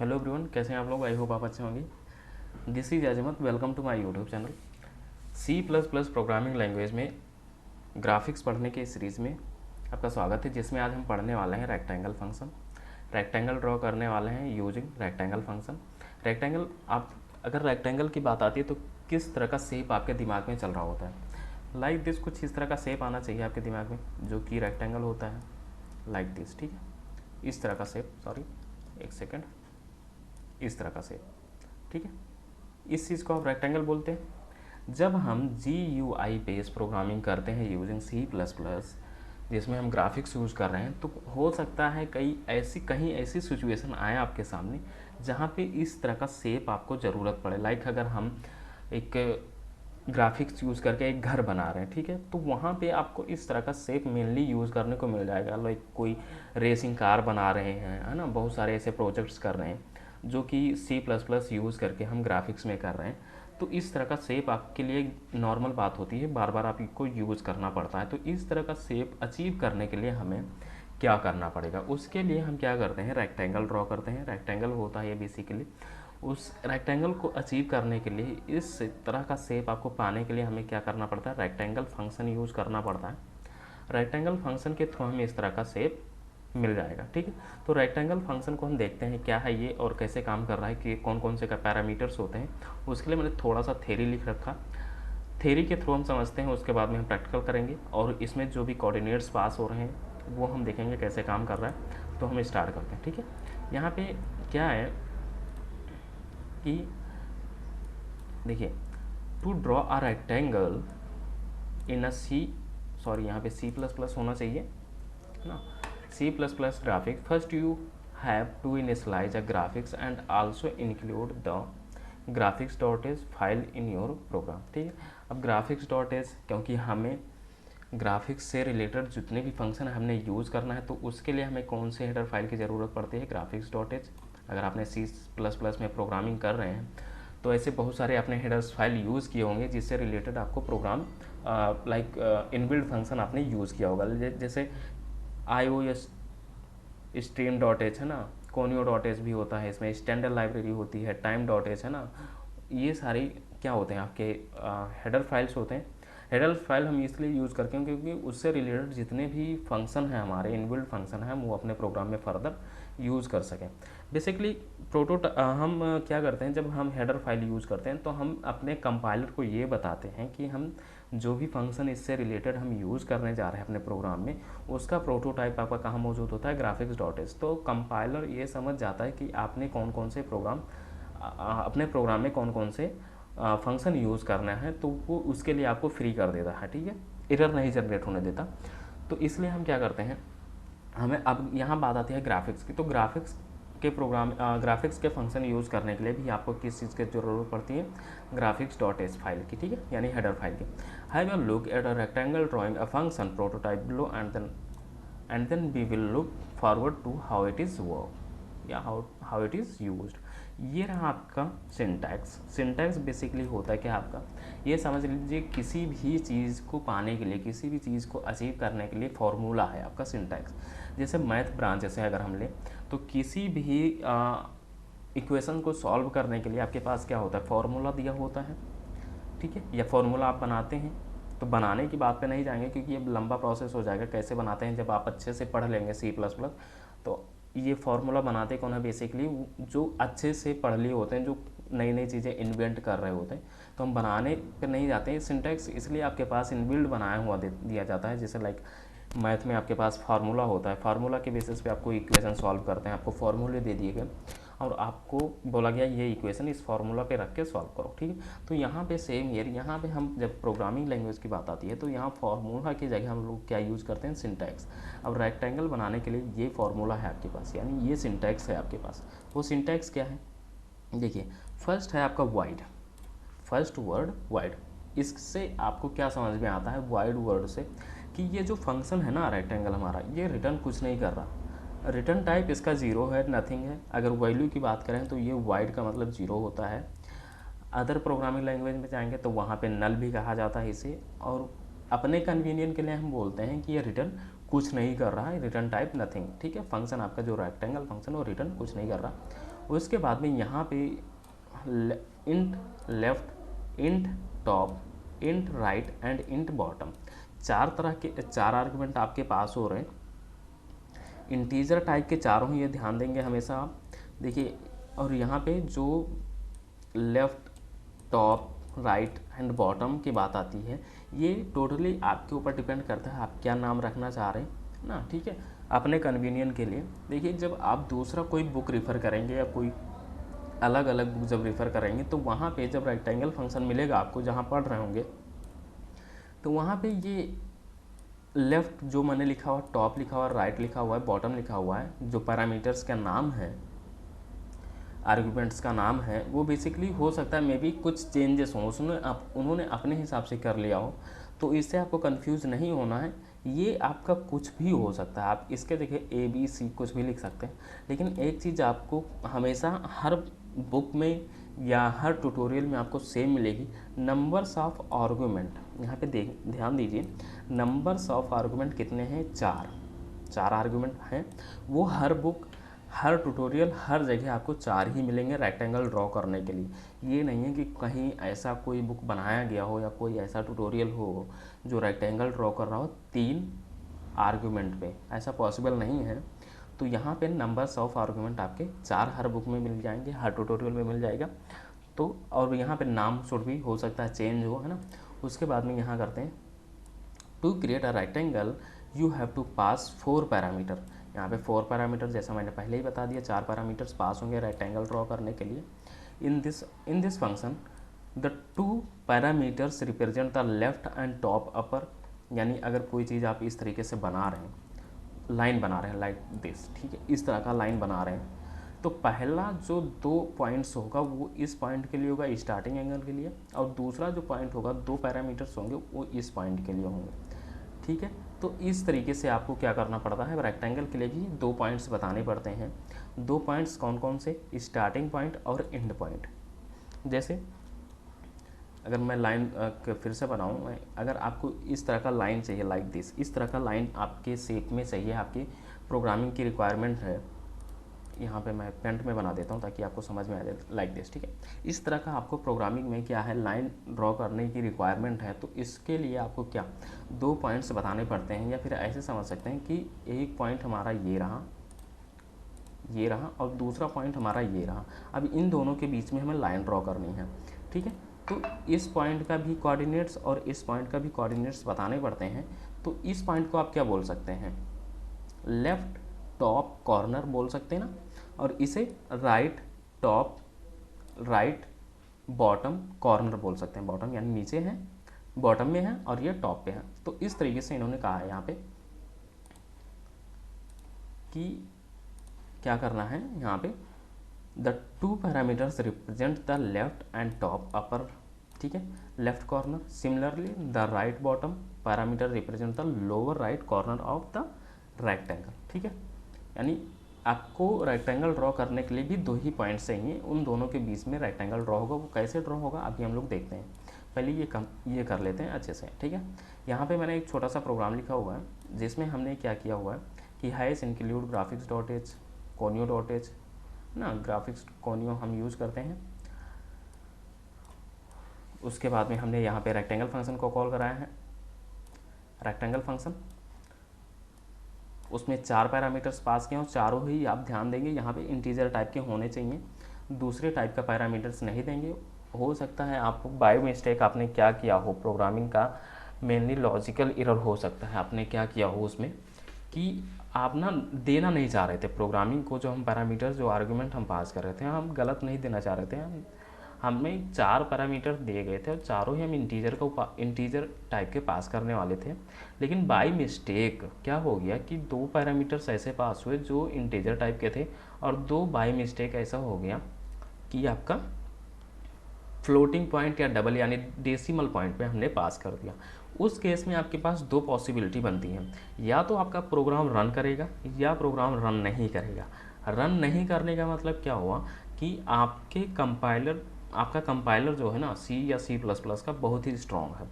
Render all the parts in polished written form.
Hello everyone, कैसे हैं आप लोग। आई होप आप अच्छे होंगे। This is Azmat, welcome to my YouTube channel. C plus plus programming language में ग्राफिक्स पढ़ने के सीरीज़ में आपका स्वागत है, जिसमें आज हम पढ़ने वाले हैं रेक्टेंगल फंक्शन। रेक्टेंगल ड्रॉ करने वाले हैं यूजिंग रेक्टेंगल फंक्शन। रेक्टेंगल, आप अगर रेक्टेंगल की बात आती है तो किस तरह का शेप आपके दिमाग में चल रहा होता है। लाइक दिस, कुछ इस तरह का शेप आना चाहिए आपके दिमाग में जो कि रेक्टेंगल होता है। लाइक दिस, ठीक है, इस तरह का शेप, सॉरी एक सेकेंड, इस तरह का शेप, ठीक है। इस चीज़ को आप रेक्टेंगल बोलते हैं। जब हम GUI बेस प्रोग्रामिंग करते हैं यूजिंग C++, जिसमें हम ग्राफिक्स यूज़ कर रहे हैं, तो हो सकता है कहीं ऐसी सिचुएशन आए आपके सामने जहाँ पे इस तरह का शेप आपको ज़रूरत पड़े। लाइक अगर हम एक ग्राफिक्स यूज़ करके एक घर बना रहे हैं, ठीक है, तो वहाँ पे आपको इस तरह का शेप मेनली यूज़ करने को मिल जाएगा। लाइक कोई रेसिंग कार बना रहे हैं, है ना, बहुत सारे ऐसे प्रोजेक्ट्स कर रहे हैं जो कि C++ यूज़ करके हम ग्राफिक्स में कर रहे हैं। तो इस तरह का शेप आपके लिए नॉर्मल बात होती है, बार बार आपको यूज़ करना पड़ता है। तो इस तरह का शेप अचीव करने के लिए हमें क्या करना पड़ेगा, उसके लिए हम क्या करते हैं, रेक्टेंगल ड्रॉ करते हैं। रेक्टेंगल होता है बेसिकली, उस रेक्टेंगल को अचीव करने के लिए, इस तरह का शेप आपको पाने के लिए हमें क्या करना पड़ता है, रेक्टेंगल फंक्शन यूज़ करना पड़ता है। रेक्टेंगल फंक्शन के थ्रू हमें इस तरह का शेप मिल जाएगा, ठीक है। तो रेक्टेंगल फंक्शन को हम देखते हैं क्या है ये और कैसे काम कर रहा है, कि कौन कौन से का पैरामीटर्स होते हैं। उसके लिए मैंने थोड़ा सा थ्योरी लिख रखा। थ्योरी के थ्रू हम समझते हैं, उसके बाद में हम प्रैक्टिकल करेंगे और इसमें जो भी कोऑर्डिनेट्स पास हो रहे हैं वो हम देखेंगे कैसे काम कर रहा है। तो हम स्टार्ट करते हैं, ठीक है। यहाँ पे क्या है कि देखिए, to draw a rectangle in a sorry यहाँ पे C++ होना चाहिए, है ना। C++ graphics, first you have to initialize a graphics and also include the graphics.h file in your program, ठीक है। अब graphics.h, क्योंकि हमें ग्राफिक्स से रिलेटेड जितने भी फंक्शन हमने यूज़ करना है, तो उसके लिए हमें कौन से हेडर फाइल की ज़रूरत पड़ती है, graphics.h। अगर आपने C++ में प्रोग्रामिंग कर रहे हैं तो ऐसे बहुत सारे आपने हेडर्स फाइल यूज़ किए होंगे जिससे रिलेटेड आपको प्रोग्राम लाइक इनबिल्ट फंक्शन आपने यूज़ किया होगा। जैसे iOS stream.h, है ना, conio.h भी होता है, इसमें स्टैंडर्ड लाइब्रेरी होती है, time.h, है ना। ये सारी क्या होते हैं, आपके हेडर फाइल्स होते हैं। हेडर फाइल हम इसलिए यूज़ करते हैं क्योंकि उससे रिलेटेड जितने भी फंक्शन हैं, हमारे इनबिल्ट फंक्शन हैं, हम वो अपने प्रोग्राम में फर्दर यूज़ कर सकें। बेसिकली हम क्या करते हैं, जब हम हेडर फाइल यूज़ करते हैं तो हम अपने कंपाइलर को ये बताते हैं कि हम जो भी फंक्शन इससे रिलेटेड हम यूज़ करने जा रहे हैं अपने प्रोग्राम में, उसका प्रोटोटाइप आपका कहाँ मौजूद होता है, graphics.h। तो कंपाइलर ये समझ जाता है कि आपने कौन कौन से प्रोग्राम अपने प्रोग्राम में कौन कौन से फंक्शन यूज़ करना है, तो वो उसके लिए आपको फ्री कर देता है, ठीक है, एरर नहीं जनरेट होने देता। तो इसलिए हम क्या करते हैं, हमें अब यहाँ बात आती है ग्राफिक्स की। तो ग्राफिक्स के फंक्शन यूज़ करने के लिए भी आपको किस चीज़ की ज़रूरत पड़ती है, graphics.h फाइल की, ठीक है, यानी हेडर फाइल की। Have a look at a rectangle drawing a function prototype below and then we will look forward to how it is work या हाउ इट इज़ यूज्ड। ये रहा आपका सिंटैक्स। सिंटैक्स बेसिकली होता है क्या आपका, ये समझ लीजिए किसी भी चीज़ को पाने के लिए, किसी भी चीज़ को अचीव करने के लिए फॉर्मूला है आपका सिंटैक्स। जैसे मैथ ब्रांच से अगर हम लें तो किसी भी इक्वेशन को सॉल्व करने के लिए आपके पास क्या होता है, फॉर्मूला दिया होता है, ठीक है, या फॉर्मूला आप बनाते हैं। तो बनाने की बात पे नहीं जाएंगे क्योंकि ये लंबा प्रोसेस हो जाएगा। कैसे बनाते हैं, जब आप अच्छे से पढ़ लेंगे C++, तो ये फार्मूला बनाते कौन है, बेसिकली जो अच्छे से पढ़ लिए होते हैं, जो नई नई चीज़ें इन्वेंट कर रहे होते हैं। तो हम बनाने पे नहीं जाते हैं। सिंटैक्स इसलिए आपके पास इनबिल्ड बनाया हुआ दिया जाता है। जैसे लाइक मैथ में आपके पास फार्मूला होता है, फार्मूला के बेसिस पे आपको इक्वेशन सॉल्व करते हैं, आपको फार्मूले दे दिए गए और आपको बोला गया ये इक्वेशन इस फार्मूला पे रख के सॉल्व करो, ठीक है। तो यहाँ पे सेम ईयर, यहाँ पे हम जब प्रोग्रामिंग लैंग्वेज की बात आती है तो यहाँ फार्मूला की जगह हम लोग क्या यूज़ करते हैं, सिंटैक्स। अब रेक्टेंगल बनाने के लिए ये फार्मूला है आपके पास, यानी ये सिंटैक्स है आपके पास। वो सिंटैक्स क्या है, देखिए, फर्स्ट है आपका वाइड, फर्स्ट वर्ड वाइड। इससे आपको क्या समझ में आता है वाइड वर्ड से, कि ये जो फंक्शन है ना रेक्टेंगल हमारा, ये रिटर्न कुछ नहीं कर रहा। रिटर्न टाइप इसका ज़ीरो है, नथिंग है। अगर वैल्यू की बात करें तो ये वाइड का मतलब ज़ीरो होता है। अदर प्रोग्रामिंग लैंग्वेज में जाएंगे तो वहाँ पे नल भी कहा जाता है इसे, और अपने कन्वीनियंट के लिए हम बोलते हैं कि ये रिटर्न कुछ नहीं कर रहा है, रिटर्न टाइप नथिंग, ठीक है। फंक्शन आपका जो रेक्टेंगल फंक्शन वो रिटर्न कुछ नहीं कर रहा। उसके बाद में यहाँ पे int left, int top, int right and int bottom, चार आर्गुमेंट आपके पास हो रहे हैं। इंटीजर टाइप के चारों ही, ये ध्यान देंगे हमेशा आप देखिए। और यहाँ पे जो left, top, right and bottom की बात आती है, ये टोटली आपके ऊपर डिपेंड करता है आप क्या नाम रखना चाह रहे हैं ना, ठीक है, अपने कन्वीनियंट के लिए। देखिए जब आप दूसरा कोई बुक रेफ़र करेंगे या कोई अलग अलग बुक जब रेफ़र करेंगे, तो वहाँ पे जब रेक्टेंगल फंक्शन मिलेगा आपको जहाँ पढ़ रहे होंगे, तो वहाँ पे ये लेफ़्ट जो मैंने लिखा हुआ, टॉप लिखा हुआ, राइट लिखा हुआ है, बॉटम लिखा हुआ है, जो पैरामीटर्स का नाम है, आर्गुमेंट्स का नाम है, वो बेसिकली हो सकता है मे बी कुछ चेंजेस हों, उन्होंने अपने हिसाब से कर लिया हो, तो इससे आपको कंफ्यूज नहीं होना है। ये आपका कुछ भी हो सकता है, आप इसके देखिए ABC कुछ भी लिख सकते हैं। लेकिन एक चीज़ आपको हमेशा हर बुक में या हर ट्यूटोरियल में आपको सेम मिलेगी, नंबर्स ऑफ आर्गुमेंट। यहाँ पे ध्यान दीजिए, नंबर्स ऑफ आर्गुमेंट कितने हैं? चार आर्गुमेंट हैं। वो हर बुक, हर ट्यूटोरियल, हर जगह आपको चार ही मिलेंगे रेक्टेंगल ड्रॉ करने के लिए। ये नहीं है कि कहीं ऐसा कोई बुक बनाया गया हो या कोई ऐसा ट्यूटोरियल हो जो रेक्टेंगल ड्रॉ कर रहा हो 3 आर्गुमेंट पे, ऐसा पॉसिबल नहीं है। तो यहाँ पे नंबर्स ऑफ आर्गुमेंट आपके 4 हर बुक में मिल जाएंगे, हर ट्यूटोरियल में मिल जाएगा। तो और यहाँ पे नाम शुड भी हो सकता है चेंज हो, है ना। उसके बाद में यहाँ करते हैं, to create a rectangle you have to pass 4 parameter. यहाँ पे 4 पैरामीटर, जैसा मैंने पहले ही बता दिया, 4 पैरामीटर्स पास होंगे रेक्टेंगल ड्रॉ करने के लिए। In this function the 2 parameters represent the left and top upper. यानी अगर कोई चीज़ आप इस तरीके से बना रहे हैं, लाइन बना रहे हैं लाइक दिस, ठीक है, इस तरह का लाइन बना रहे हैं, तो पहला जो 2 पॉइंट्स होगा वो इस पॉइंट के लिए होगा, स्टार्टिंग एंगल के लिए, और दूसरा जो पॉइंट होगा, 2 पैरामीटर्स होंगे वो इस पॉइंट के लिए होंगे, ठीक है। तो इस तरीके से आपको क्या करना पड़ता है, रेक्टेंगल के लिए भी 2 पॉइंट्स बताने पड़ते हैं। 2 पॉइंट्स कौन कौन से? स्टार्टिंग पॉइंट और एंड पॉइंट। जैसे अगर मैं लाइन फिर से बनाऊँ, अगर आपको इस तरह का लाइन चाहिए लाइक दिस, इस तरह का लाइन आपके शेप में चाहिए, आपकी प्रोग्रामिंग की रिक्वायरमेंट है, यहाँ पे मैं पेंट में बना देता हूँ ताकि आपको समझ में आ जाए, लाइक दिस, ठीक है। इस तरह का आपको प्रोग्रामिंग में क्या है, लाइन ड्रॉ करने की रिक्वायरमेंट है, तो इसके लिए आपको क्या 2 पॉइंट्स बताने पड़ते हैं, या फिर ऐसे समझ सकते हैं कि एक पॉइंट हमारा ये रहा और दूसरा पॉइंट हमारा ये रहा। अब इन दोनों के बीच में हमें लाइन ड्रॉ करनी है, ठीक है। तो इस पॉइंट का भी कोऑर्डिनेट्स और इस पॉइंट का भी कोऑर्डिनेट्स बताने पड़ते हैं। तो इस पॉइंट को आप क्या बोल सकते हैं, लेफ़्ट टॉप कॉर्नर बोल सकते हैं ना, और इसे right top, right bottom corner बोल सकते हैं। बॉटम यानी नीचे है, बॉटम में है, और ये टॉप पे है। तो इस तरीके से इन्होंने कहा है यहाँ पे कि क्या करना है, यहाँ पे the 2 parameters represent the left and top upper, ठीक है, left corner. Similarly the right bottom parameter represent the lower right corner of the rectangle, ठीक है। यानी आपको रेक्टेंगल ड्रॉ करने के लिए भी 2 ही पॉइंट्स चाहिए, उन दोनों के बीच में रेक्टेंगल ड्रॉ होगा। वो कैसे ड्रॉ होगा अभी हम लोग देखते हैं, पहले ये कर लेते हैं अच्छे से, ठीक है। यहाँ पे मैंने एक छोटा सा प्रोग्राम लिखा हुआ है जिसमें हमने क्या किया हुआ है कि hash include graphics dot H, conio dot H ना, ग्राफिक्स कोनियो हम यूज़ करते हैं। उसके बाद में हमने यहाँ पे रेक्टेंगल फंक्शन को कॉल कराया है। रेक्टेंगल फंक्शन, उसमें 4 पैरामीटर्स पास किए और चारों ही आप ध्यान देंगे यहाँ पे इंटीजर टाइप के होने चाहिए, दूसरे टाइप का पैरामीटर्स नहीं देंगे। हो सकता है आप बाय मिस्टेक आपने क्या किया हो, प्रोग्रामिंग का मेनली लॉजिकल एरर हो सकता है, आपने क्या किया हो उसमें कि आप ना देना नहीं चाह रहे थे प्रोग्रामिंग को, जो हम पैरामीटर्स, जो आर्गुमेंट हम पास कर रहे थे, हम गलत नहीं देना चाह रहे थे। हमें 4 पैरामीटर दिए गए थे और चारों ही हम इंटीजर टाइप के पास करने वाले थे। लेकिन बाय मिस्टेक क्या हो गया कि 2 पैरामीटर्स ऐसे पास हुए जो इंटीजर टाइप के थे, और 2 बाय मिस्टेक ऐसा हो गया कि आपका फ्लोटिंग पॉइंट या डबल यानी डेसिमल पॉइंट पे हमने पास कर दिया। उस केस में आपके पास 2 पॉसिबिलिटी बनती हैं, या तो आपका प्रोग्राम रन करेगा या प्रोग्राम रन नहीं करेगा। रन नहीं करने का मतलब क्या हुआ कि आपका कंपाइलर जो है ना, सी या C++ का बहुत ही स्ट्रॉन्ग है,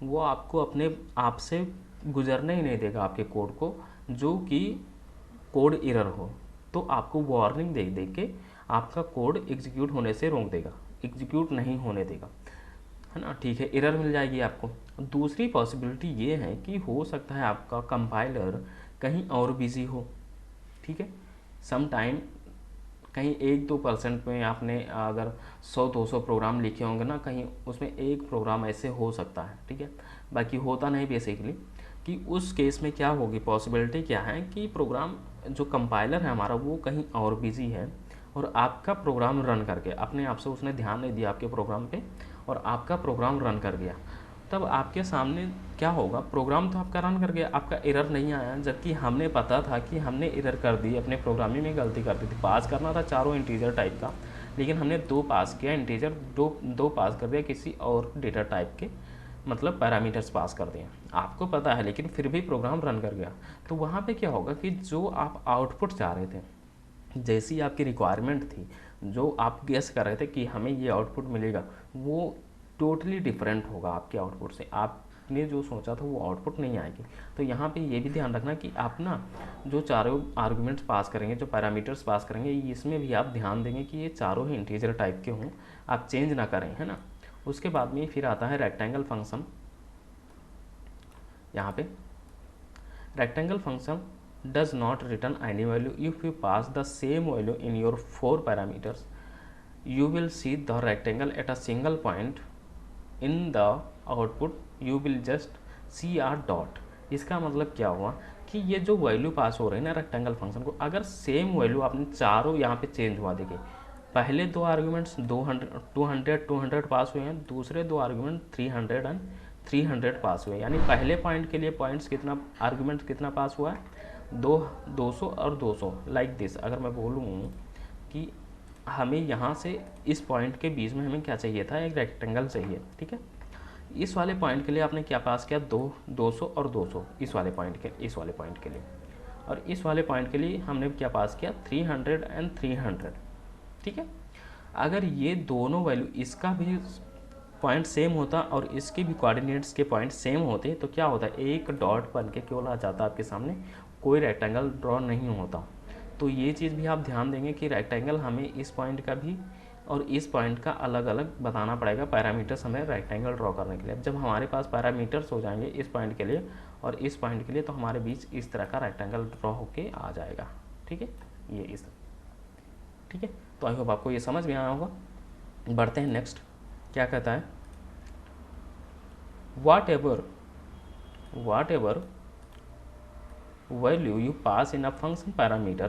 वो आपको अपने आप से गुजरने ही नहीं देगा आपके कोड को, जो कि कोड एरर हो। तो आपको वार्निंग दे दे के आपका कोड एग्जीक्यूट होने से रोक देगा, एग्जीक्यूट नहीं होने देगा, है ना, ठीक है, एरर मिल जाएगी आपको। दूसरी पॉसिबिलिटी ये है कि हो सकता है आपका कंपाइलर कहीं और बिजी हो, ठीक है, सम टाइम कहीं 1-2% में आपने अगर 100-200 प्रोग्राम लिखे होंगे ना, कहीं उसमें एक प्रोग्राम ऐसे हो सकता है, ठीक है, बाकी होता नहीं बेसिकली। कि उस केस में क्या होगी, पॉसिबिलिटी क्या है कि प्रोग्राम जो कंपाइलर है हमारा वो कहीं और बिजी है और आपका प्रोग्राम रन करके अपने आप से उसने ध्यान नहीं दिया आपके प्रोग्राम पे और आपका प्रोग्राम रन कर गया। तब आपके सामने क्या होगा, प्रोग्राम तो आपका रन कर गया, आपका एरर नहीं आया, जबकि हमने पता था कि हमने एरर कर दी, अपने प्रोग्रामिंग में गलती कर दी थी। पास करना था चारों इंटीजर टाइप का, लेकिन हमने 2 पास किया इंटीजर, दो पास कर दिया किसी और डेटा टाइप के, मतलब पैरामीटर्स पास कर दिए, आपको पता है, लेकिन फिर भी प्रोग्राम रन कर गया। तो वहाँ पे क्या होगा कि जो आप आउटपुट चाह रहे थे, जैसी आपकी रिक्वायरमेंट थी, जो आप गेस कर रहे थे कि हमें ये आउटपुट मिलेगा, वो टोटली डिफरेंट होगा आपके आउटपुट से। आपने जो सोचा था वो आउटपुट नहीं आएगी। तो यहाँ पे ये भी ध्यान रखना कि आप ना जो चारों आर्गुमेंट्स पास करेंगे, जो पैरामीटर्स पास करेंगे, इसमें भी आप ध्यान देंगे कि ये चारों ही इंटीजर टाइप के हों, आप चेंज ना करें, है ना। उसके बाद में फिर आता है रेक्टेंगल फंक्शन। यहाँ पे rectangle function does not return any value if you pass the same value in your 4 parameters. You will see the rectangle at a single point in the output. You will just see a dot. इसका मतलब क्या हुआ कि ये जो value pass हो रही है ना रेक्टेंगल फंक्शन को, अगर सेम वैल्यू आपने चारों यहाँ पे चेंज हुआ, देखिए पहले 2 आर्गुमेंट्स 200 पास हुए हैं, दूसरे 2 आर्गुमेंट 300 एंड 300 पास हुए, यानी पहले पॉइंट के लिए पॉइंट्स कितना, आर्गुमेंट कितना पास हुआ है, 200 और 200, लाइक दिस। अगर मैं बोलूँ कि हमें यहाँ से इस पॉइंट के बीच में हमें क्या चाहिए था, एक रेक्टेंगल चाहिए, ठीक है, इस वाले पॉइंट के लिए आपने क्या पास किया, 200 और 200 इस वाले पॉइंट के लिए, और इस वाले पॉइंट के लिए हमने क्या पास किया, 300 एंड 300, ठीक है। अगर ये दोनों वैल्यू, इसका भी पॉइंट सेम होता और इसके भी कोऑर्डिनेट्स के पॉइंट सेम होते, तो क्या होता है, एक डॉट बन के क्यों आ जाता आपके सामने, कोई रेक्टेंगल ड्रॉ नहीं होता। तो ये चीज़ भी आप ध्यान देंगे कि रेक्टेंगल हमें इस पॉइंट का भी और इस पॉइंट का अलग अलग बताना पड़ेगा पैरामीटर्स हमें रेक्टेंगल ड्रॉ करने के लिए। जब हमारे पास पैरामीटर्स हो जाएंगे इस पॉइंट के लिए और इस पॉइंट के लिए, तो हमारे बीच इस तरह का रेक्टेंगल ड्रॉ होके आ जाएगा, ठीक है, ये इस, ठीक है। तो आई होप आपको ये समझ में आया होगा। बढ़ते हैं नेक्स्ट, क्या कहता है, वाट ever value you pass in a function parameter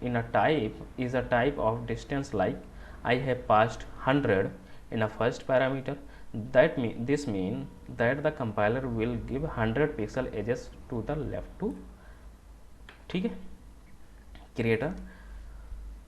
in a type is a type of distance, like I have passed 100 in a first parameter, this mean that the compiler will give 100 pixel edges to the left to, ठीक है, create a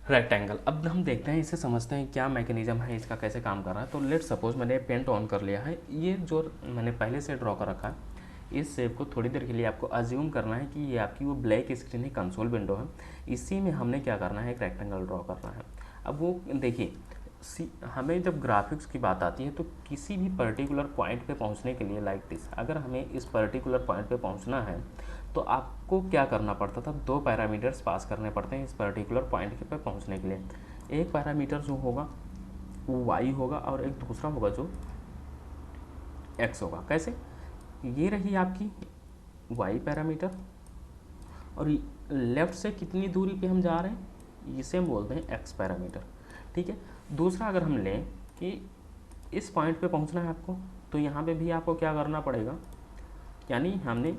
rectangle. अब हम देखते हैं, इसे समझते हैं क्या मैकेनिज्म है इसका, कैसे काम कर रहा है। तो लेट सपोज मैंने पेंट ऑन कर लिया है, ये जो मैंने पहले से ड्रॉ कर रखा है, इस शेप को थोड़ी देर के लिए आपको अज्यूम करना है कि ये आपकी वो ब्लैक स्क्रीन है, कंसोल विंडो है, इसी में हमने क्या करना है, एक रेक्टेंगल ड्रॉ करना है। अब वो देखिए, हमें जब ग्राफिक्स की बात आती है तो किसी भी पर्टिकुलर पॉइंट पे पहुंचने के लिए, लाइक दिस, अगर हमें इस पर्टिकुलर पॉइंट पे पहुंचना है तो आपको क्या करना पड़ता था, 2 पैरामीटर्स पास करने पड़ते हैं इस पर्टिकुलर पॉइंट पे पहुंचने के लिए। एक पैरामीटर जो होगा वो y होगा और एक दूसरा होगा जो x होगा। कैसे, ये रही आपकी y पैरामीटर और लेफ़्ट से कितनी दूरी पे हम जा रहे हैं, इसे हम बोलते हैं x पैरामीटर, ठीक है। दूसरा अगर हम लें कि इस पॉइंट पे पहुंचना है आपको, तो यहाँ पे भी आपको क्या करना पड़ेगा, यानी हमने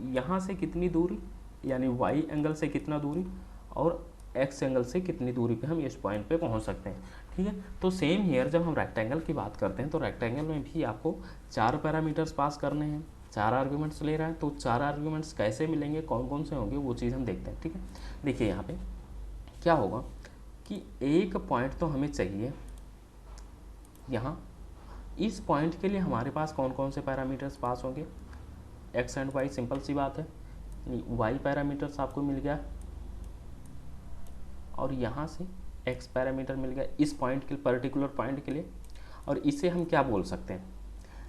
यहाँ से कितनी दूरी, यानी y एंगल से कितना दूरी और x एंगल से कितनी दूरी पे हम इस पॉइंट पे पहुंच सकते हैं, ठीक है। तो सेम हियर जब हम रेक्टेंगल की बात करते हैं तो रेक्टेंगल में भी आपको 4 पैरामीटर्स पास करने हैं, 4 आर्ग्यूमेंट्स ले रहा है, तो 4 आर्ग्यूमेंट्स कैसे मिलेंगे, कौन कौन से होंगे, वो चीज़ हम देखते हैं, ठीक है। देखिए यहाँ पे क्या होगा कि एक पॉइंट तो हमें चाहिए, यहाँ इस पॉइंट के लिए हमारे पास कौन कौन से पैरामीटर्स पास होंगे, एक्स एंड वाई, सिंपल सी बात है, वाई पैरामीटर्स आपको मिल गया और यहाँ से एक्स पैरामीटर मिल गया इस पॉइंट के पर्टिकुलर पॉइंट के लिए, और इसे हम क्या बोल सकते हैं,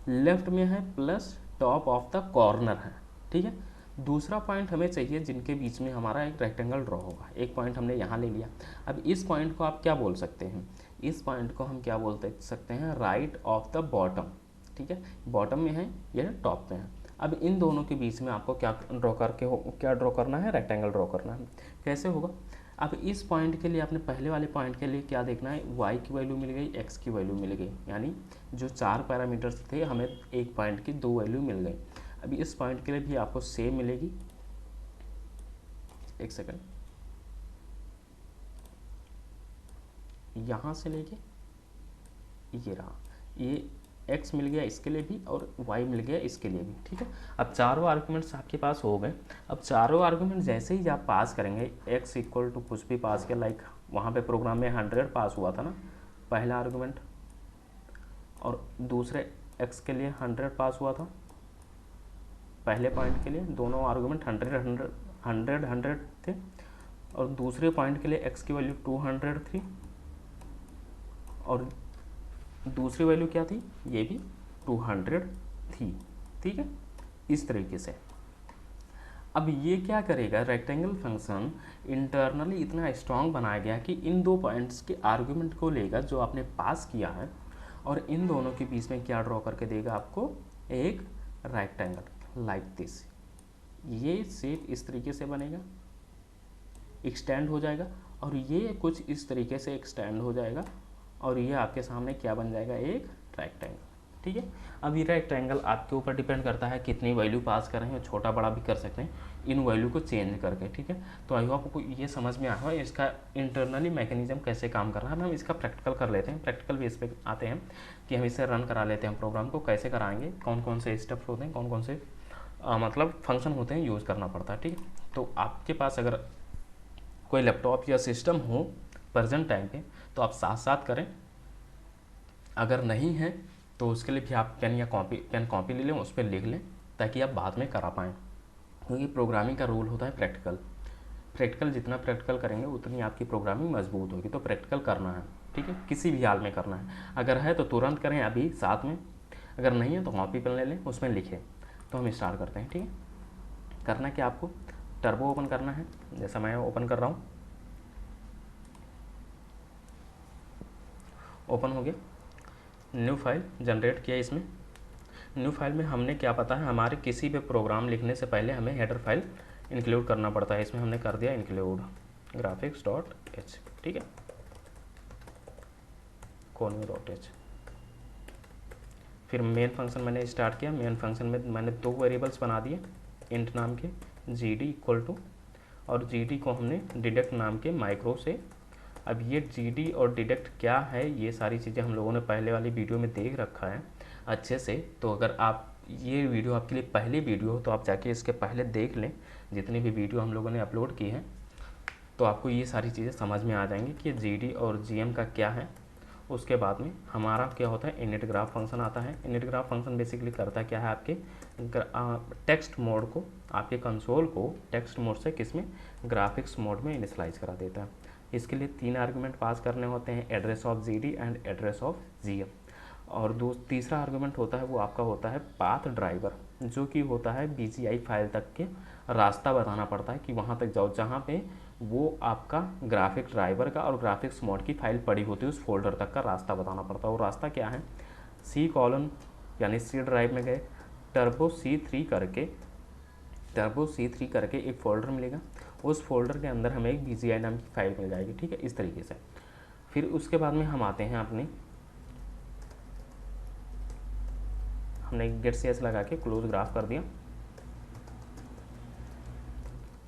लेफ्ट में है plus top of the corner है, ठीक है। दूसरा पॉइंट हमें चाहिए जिनके बीच में हमारा एक रेक्टेंगल ड्रॉ होगा। एक पॉइंट हमने यहाँ ले लिया। अब इस पॉइंट को आप क्या बोल सकते हैं, इस पॉइंट को हम क्या बोलते सकते हैं, राइट ऑफ द बॉटम। ठीक है, बॉटम में है, यह टॉप में है। अब इन दोनों के बीच में आपको क्या ड्रॉ करना है, रेक्टेंगल ड्रॉ करना है। कैसे होगा, अब इस पॉइंट के लिए आपने पहले वाले पॉइंट के लिए क्या देखना है, y की वैल्यू मिल गई, x की वैल्यू मिल गई, यानी जो 4 पैरामीटर्स थे हमें एक पॉइंट की 2 वैल्यू मिल गई। अभी इस पॉइंट के लिए भी आपको सेम मिलेगी। एक सेकंड, यहाँ से लेके ये रहा, ये x मिल गया इसके लिए भी और y मिल गया इसके लिए भी। ठीक है, अब चारों आर्गुमेंट्स आपके पास हो गए। अब चारों आर्गुमेंट जैसे ही आप पास करेंगे, x इक्वल टू कुछ भी पास किया, लाइक वहाँ पे प्रोग्राम में 100 पास हुआ था ना पहला आर्गुमेंट, और दूसरे x के लिए 100 पास हुआ था पहले पॉइंट के लिए। दोनों आर्गुमेंट 100 थे, और दूसरे पॉइंट के लिए x की वैल्यू 200 थी, और दूसरी वैल्यू क्या थी, ये भी 200 थी। ठीक है, इस तरीके से। अब ये क्या करेगा, रेक्टेंगल फंक्शन इंटरनली इतना स्ट्रांग बनाया गया कि इन दो पॉइंट्स के आर्गुमेंट को लेगा जो आपने पास किया है, और इन दोनों के बीच में क्या ड्रॉ करके देगा आपको, एक रेक्टेंगल लाइक दिस। ये शेप इस तरीके से बनेगा, एक्सटेंड हो जाएगा, और ये कुछ इस तरीके से एक्सटेंड हो जाएगा, और ये आपके सामने क्या बन जाएगा, एक रेक्टेंगल। ठीक है, अब ये रेक्टेंगल आपके ऊपर डिपेंड करता है कितनी वैल्यू पास कर रहे हैं, छोटा बड़ा भी कर सकते हैं इन वैल्यू को चेंज करके। ठीक है, तो आई होप आपको ये समझ में आया हो इसका इंटरनली मैकेनिज्म कैसे काम कर रहा है। अब हम इसका प्रैक्टिकल कर लेते हैं, प्रैक्टिकल बेस पे आते हैं कि हम इसे रन करा लेते हैं। प्रोग्राम को कैसे कराएंगे, कौन कौन से स्टेप्स होते हैं, कौन कौन से मतलब फंक्शन होते हैं, यूज़ करना पड़ता है। ठीक है, तो आपके पास अगर कोई लैपटॉप या सिस्टम हो प्रेजेंट टाइम पे तो आप साथ साथ करें, अगर नहीं है तो उसके लिए भी आप पेन कॉपी ले लें, उस पर लिख लें ताकि आप बाद में करा पाएँ। क्योंकि प्रोग्रामिंग का रूल होता है प्रैक्टिकल जितना प्रैक्टिकल करेंगे उतनी आपकी प्रोग्रामिंग मजबूत होगी। तो प्रैक्टिकल करना है, ठीक है, किसी भी हाल में करना है। अगर है तो तुरंत करें अभी साथ में, अगर नहीं है तो कॉपी पेन ले लें, उसमें लिखें। तो हम स्टार्ट करते हैं। ठीक है, करना क्या, आपको टर्बो ओपन करना है, जैसा मैं ओपन कर रहा हूँ। ओपन हो गया, न्यू फाइल जनरेट किया। इसमें न्यू फाइल में हमने क्या पता है, हमारे किसी भी प्रोग्राम लिखने से पहले हमें हेडर फाइल इंक्लूड करना पड़ता है। इसमें हमने कर दिया इंक्लूड graphics.h। ठीक है, convo.h। फिर मेन फंक्शन मैंने स्टार्ट किया। मेन फंक्शन में मैंने 2 वेरिएबल्स बना दिए इंट नाम के, gd इक्वल टू, और gd को हमने डिडक्ट नाम के माइक्रो से। अब ये gd और डिडक्ट क्या है, ये सारी चीज़ें हम लोगों ने पहले वाली वीडियो में देख रखा है अच्छे से। तो अगर आप ये वीडियो आपके लिए पहली वीडियो हो तो आप जाके इसके पहले देख लें, जितनी भी वीडियो हम लोगों ने अपलोड की है, तो आपको ये सारी चीज़ें समझ में आ जाएंगी कि gd और gm का क्या है। उसके बाद में हमारा क्या होता है, इनिट ग्राफ फंक्शन आता है। इनिट ग्राफ फंक्शन बेसिकली करता क्या है, आपके टेक्स्ट मोड को, आपके कंसोल को टेक्स्ट मोड से किसमें, ग्राफिक्स मोड में इनिशलाइज करा देता है। इसके लिए 3 आर्गुमेंट पास करने होते हैं, address of gd and address of gm। और तीसरा आर्गुमेंट होता है वो आपका होता है पाथ ड्राइवर, जो कि होता है BGI फाइल तक के रास्ता बताना पड़ता है कि वहाँ तक जाओ जहाँ पे वो आपका ग्राफिक्स ड्राइवर का और ग्राफिक्स मोड की फाइल पड़ी होती है, उस फोल्डर तक का रास्ता बताना पड़ता है। वो रास्ता क्या है, C:, यानी C ड्राइव में गए, टर्बो C3 करके एक फ़ोल्डर मिलेगा। उस फोल्डर के अंदर हमें एक BGI नाम की फ़ाइल मिल जाएगी। ठीक है, इस तरीके से। फिर उसके बाद में हम आते हैं अपने, हमने गेट CS लगा के क्लोज ग्राफ कर दिया,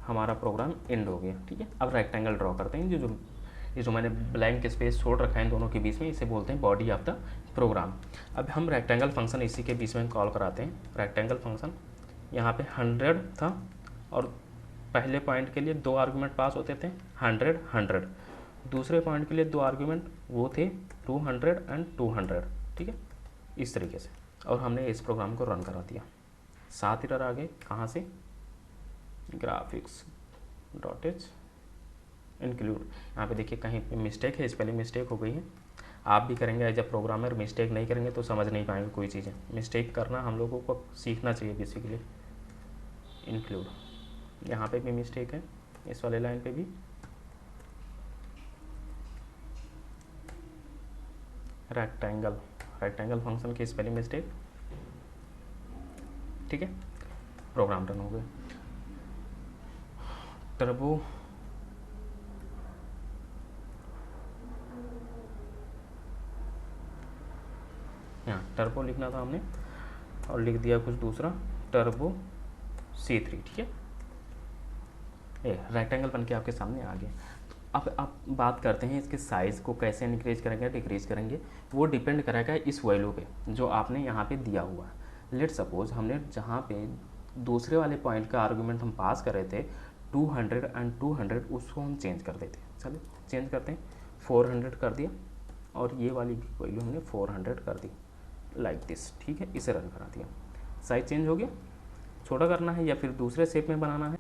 हमारा प्रोग्राम एंड हो गया। ठीक है, अब रेक्टेंगल ड्रॉ करते हैं। ये जो मैंने ब्लैंक स्पेस छोड़ रखा है इन दोनों के बीच में, इसे बोलते हैं बॉडी ऑफ द प्रोग्राम। अब हम रेक्टेंगल फंक्शन इसी के बीच में कॉल कराते हैं। रेक्टेंगल फंक्शन यहाँ पे 100 था, और पहले पॉइंट के लिए 2 आर्गुमेंट पास होते थे, 100। दूसरे पॉइंट के लिए 2 आर्गुमेंट वो थे 200 एंड 200। ठीक है, इस तरीके से। और हमने इस प्रोग्राम को रन करा दिया। 7 एरर आ गए, कहाँ से, graphics.h इंक्लूड। यहाँ पे देखिए कहीं पे मिस्टेक है, स्पेलिंग मिस्टेक हो गई है। आप भी करेंगे एज अ प्रोग्रामर, मिस्टेक नहीं करेंगे तो समझ नहीं पाएंगे कोई चीज़ें। मिस्टेक करना हम लोगों को सीखना चाहिए बेसिकली। इंक्लूड यहाँ पे भी मिस्टेक है, इस वाले लाइन पे भी। रेक्टेंगल फंक्शन की स्पेलिंग मिस्टेक। ठीक है, प्रोग्राम रन हो गया। टर्बो यहाँ टर्बो लिखना था हमने और लिख दिया कुछ दूसरा, टर्बो C3। ठीक है, ये रेक्टेंगल बन के आपके सामने आ गया। अब आप बात करते हैं इसके साइज़ को कैसे इंक्रीज करेंगे डिक्रीज करेंगे। वो डिपेंड करेगा इस वैल्यू पे जो आपने यहाँ पे दिया हुआ है। लेट सपोज हमने जहाँ पे दूसरे वाले पॉइंट का आर्गूमेंट हम पास कर रहे थे 200 एंड 200, उसको हम चेंज कर देते हैं। चलिए चेंज करते हैं, 400 कर दिया और ये वाली वैल्यू हमने 400 कर दी, लाइक दिस। ठीक है, इसे रन करा दिया। साइज चेंज हो गया, छोटा करना है या फिर दूसरे शेप में बनाना है